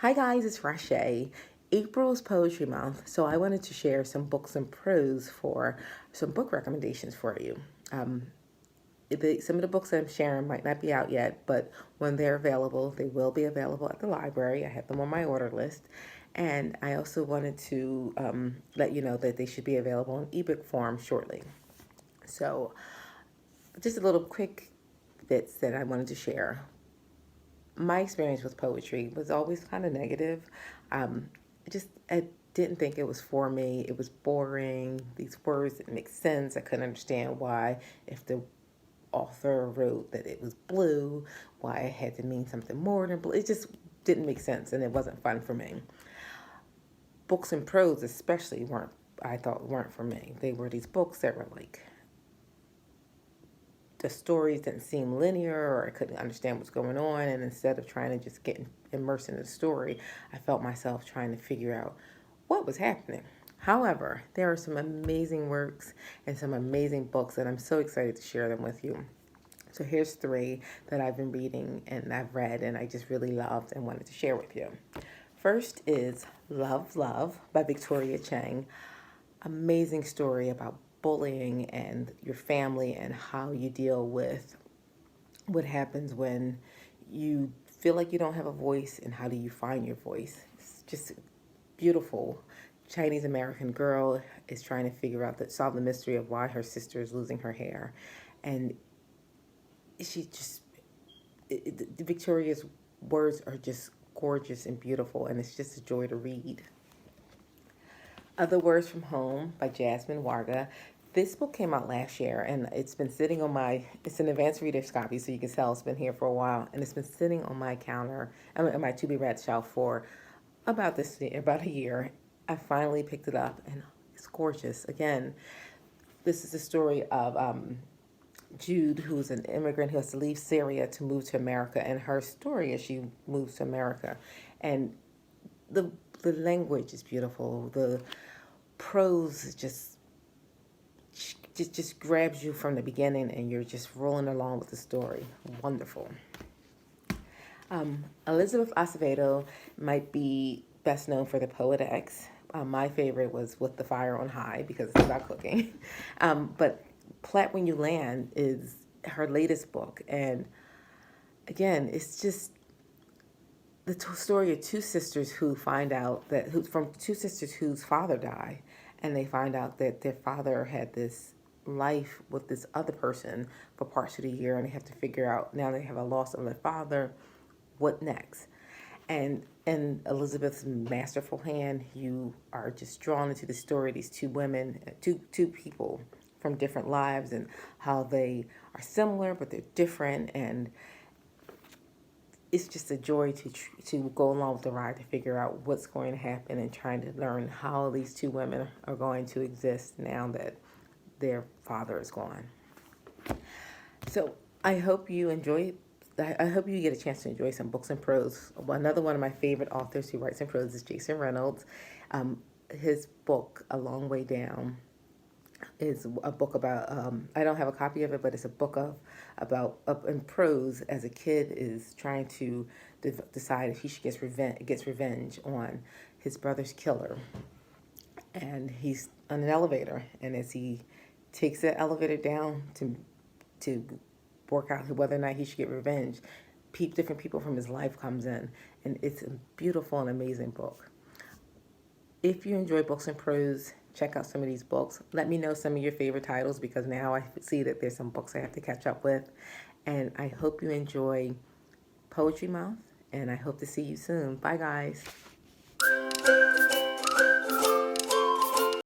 Hi guys, it's Rashay. April's Poetry Month, so I wanted to share some books and prose for some book recommendations for you. Some of the books I'm sharing might not be out yet, but when they're available, they will be available at the library. I have them on my order list. And I also wanted to let you know that they should be available in ebook form shortly. So, just a little quick bits that I wanted to share. My experience with poetry was always kind of negative. Um, I didn't think it was for me. It was boring. These words didn't make sense. I couldn't understand why, if the author wrote that it was blue, why it had to mean something more than blue. It just didn't make sense, and it wasn't fun for me. Books and prose, especially, weren't for me. They were these books that were like the stories didn't seem linear, or I couldn't understand what's going on. And instead of trying to just get immersed in the story, I felt myself trying to figure out what was happening. However, there are some amazing works and some amazing books, and I'm so excited to share them with you. So here's three that I've been reading and I've read and I just really loved and wanted to share with you. First is Love, Love by Victoria Chang. Amazing story about bullying and your family and how you deal with what happens when you feel like you don't have a voice and how do you find your voice. It's just beautiful. Chinese American girl is trying to solve the mystery of why her sister is losing her hair. And she just, Victoria's words are just gorgeous and beautiful, and it's just a joy to read. Other Words from Home by Jasmine Warga. This book came out last year, and it's been sitting on it's an advanced reader's copy, so you can tell it's been here for a while, and it's been sitting on my counter, on my to-be-read shelf for about a year. I finally picked it up, and it's gorgeous. Again, this is the story of Jude, who's an immigrant who has to leave Syria to move to America, and her story as she moves to America. And the language is beautiful. The prose just grabs you from the beginning, and you're just rolling along with the story. Wonderful. Elizabeth Acevedo might be best known for The Poet X. My favorite was With the Fire on High because it's about cooking. But Plat When You Land is her latest book, and again, it's just the story of two sisters who find out from two sisters whose father died, and they find out that their father had this life with this other person for parts of the year, and they have to figure out, now they have a loss of their father, what next? And in Elizabeth's masterful hand, you are just drawn into the story of these two women, two people from different lives, and how they are similar but they're different, and it's just a joy to go along with the ride to figure out what's going to happen and trying to learn how these two women are going to exist now that their father is gone. So I hope you enjoy. I hope you get a chance to enjoy some books and prose. Another one of my favorite authors who writes in prose is Jason Reynolds. His book, A Long Way Down, is a book about, I don't have a copy of it, but it's a book about in prose as a kid is trying to decide if he should gets revenge on his brother's killer. And he's on an elevator, and as he takes that elevator down to work out whether or not he should get revenge, different people from his life comes in, and it's a beautiful and amazing book. If you enjoy books and prose, check out some of these books. Let me know some of your favorite titles, because now I see that there's some books I have to catch up with. And I hope you enjoy Poetry Month, and I hope to see you soon. Bye, guys.